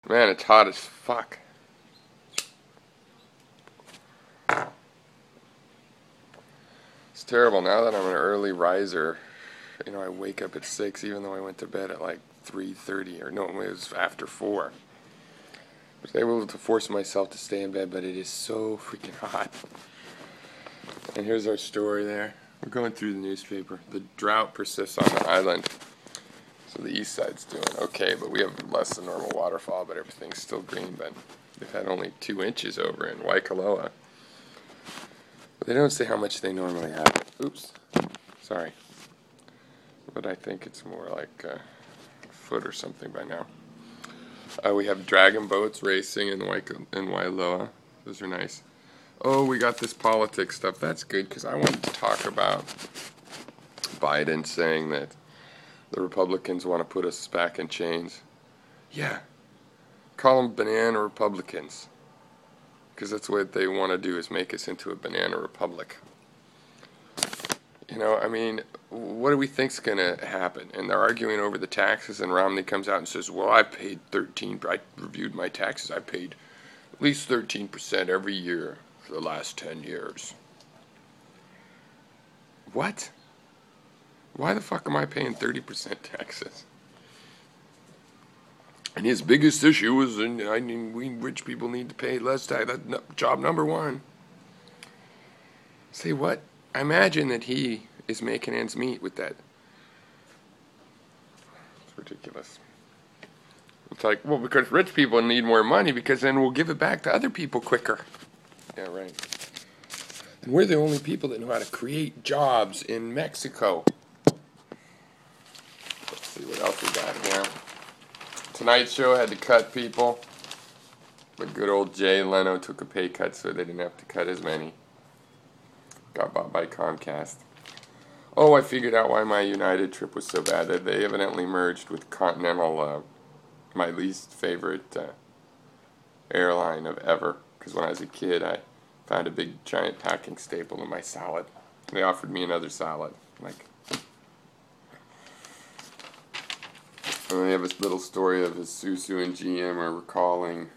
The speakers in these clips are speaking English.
Man, it's hot as fuck. It's terrible now that I'm an early riser. I wake up at 6 even though I went to bed at like 3:30 or no, it was after 4. I was able to force myself to stay in bed, but it is so freaking hot. And here's our story there. We're going through the newspaper. The drought persists on the island. So the east side's doing okay, but we have less than normal waterfall, but everything's still green. But they've had only 2 inches over in Waikoloa. But they don't say how much they normally have. Oops. Sorry. But I think it's more like a foot or something by now. We have dragon boats racing in Wailoa. Those are nice. Oh, we got this politics stuff. That's good because I wanted to talk about Biden saying that the Republicans want to put us back in chains. Yeah. Call them banana Republicans. Because that's what they want to do, is make us into a banana republic. What do we think's going to happen? And they're arguing over the taxes, and Romney comes out and says, well, I reviewed my taxes. I paid at least 13% every year for the last 10 years. What? Why the fuck am I paying 30% taxes? And his biggest issue is, we rich people need to pay less tax. That's job number one. Say what? I imagine that he is making ends meet with that. It's ridiculous. It's like, well, because rich people need more money because then we'll give it back to other people quicker. Yeah, right. And we're the only people that know how to create jobs in Mexico. Let's see what else we got here. Tonight Show had to cut people, but good old Jay Leno took a pay cut so they didn't have to cut as many. Got bought by Comcast. Oh, I figured out why my United trip was so bad. They evidently merged with Continental, my least favorite airline of ever. Because when I was a kid, I found a big giant packing staple in my salad. They offered me another salad. And they have this little story of Isuzu and GM are recalling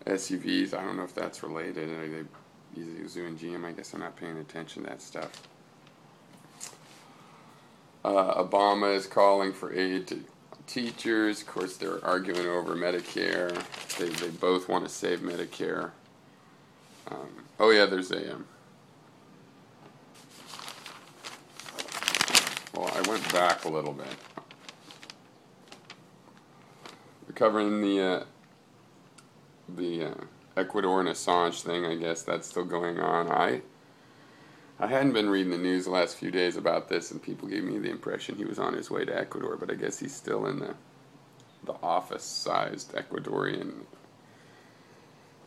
SUVs. I don't know if that's related. Isuzu and GM, I guess I'm not paying attention to that stuff. Obama is calling for aid to teachers. Of course, they're arguing over Medicare. They both want to save Medicare. Oh yeah, there's a... well, I went back a little bit. We're covering the Ecuador and Assange thing. I guess that's still going on. I hadn't been reading the news the last few days about this, and people gave me the impression he was on his way to Ecuador, but I guess he's still in the office-sized Ecuadorian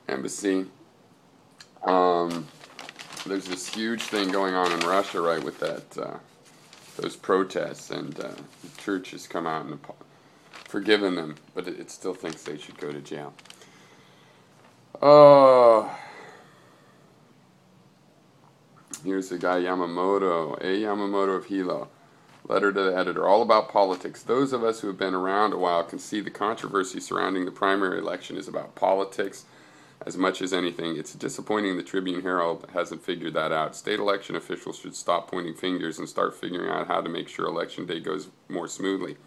embassy. There's this huge thing going on in Russia, right, with that those protests, and the church has come out and forgiven them, but it still thinks they should go to jail. Oh, here's the guy Yamamoto, A. Yamamoto of Hilo. Letter to the editor, all about politics. Those of us who have been around a while can see the controversy surrounding the primary election is about politics as much as anything. It's disappointing the Tribune Herald hasn't figured that out. State election officials should stop pointing fingers and start figuring out how to make sure election day goes more smoothly.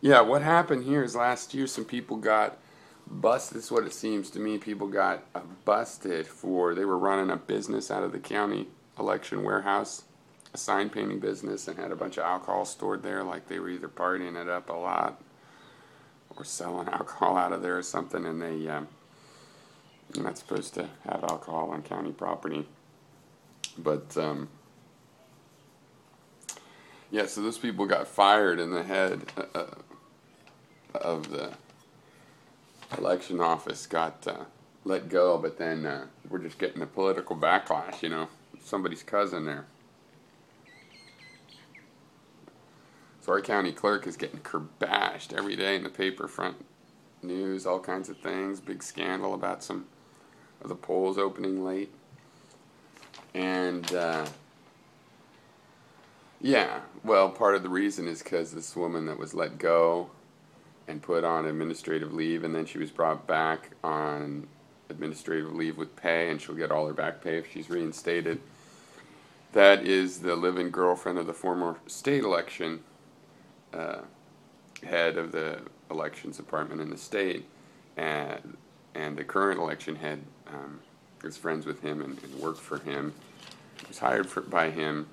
Yeah, what happened here is last year some people got busted. This is what it seems to me. People got busted they were running a business out of the county election warehouse, a sign painting business, and had a bunch of alcohol stored there. Like they were either partying it up a lot or selling alcohol out of there or something, and you're not supposed to have alcohol on county property. But, yeah, so those people got fired, and the head of the election office got let go, but then we're just getting a political backlash, somebody's cousin there. So our county clerk is getting kerbashed every day in the paper front news, all kinds of things, big scandal about some of the polls opening late. And, yeah, well, part of the reason is because this woman that was let go, and put on administrative leave, and then she was brought back on administrative leave with pay, and she'll get all her back pay if she's reinstated. That is the live-in girlfriend of the former state election head of the elections department in the state, and the current election head is friends with him and worked for him. Was hired by him,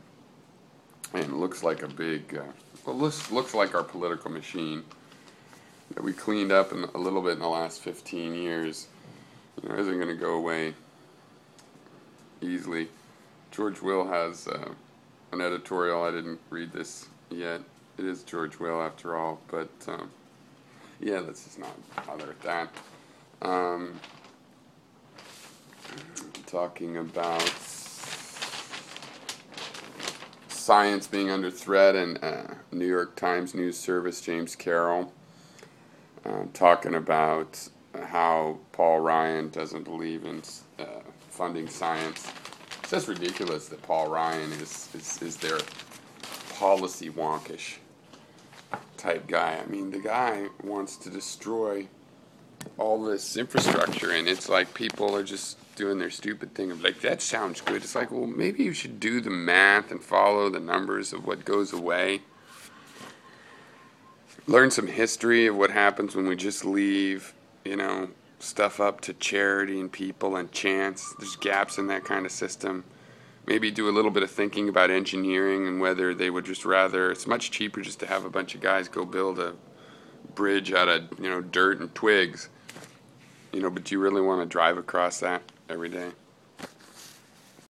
and looks like a big, looks like our political machine that we cleaned up a little bit in the last 15 years. Isn't going to go away easily. George Will has an editorial. I didn't read this yet. It is George Will after all, but yeah, let's just not bother with that. Talking about science being under threat, and New York Times News Service, James Carroll, talking about how Paul Ryan doesn't believe in funding science. It's just ridiculous that Paul Ryan is their policy wonkish type guy. I mean, the guy wants to destroy all this infrastructure, and it's like people are just doing their stupid thing of like, that sounds good. It's like, well, maybe you should do the math and follow the numbers of what goes away. Learn some history of what happens when we just leave, stuff up to charity and people and chance. There's gaps in that kind of system. Maybe do a little bit of thinking about engineering and whether they would just rather, it's much cheaper just to have a bunch of guys go build a bridge out of, dirt and twigs. But do you really want to drive across that every day?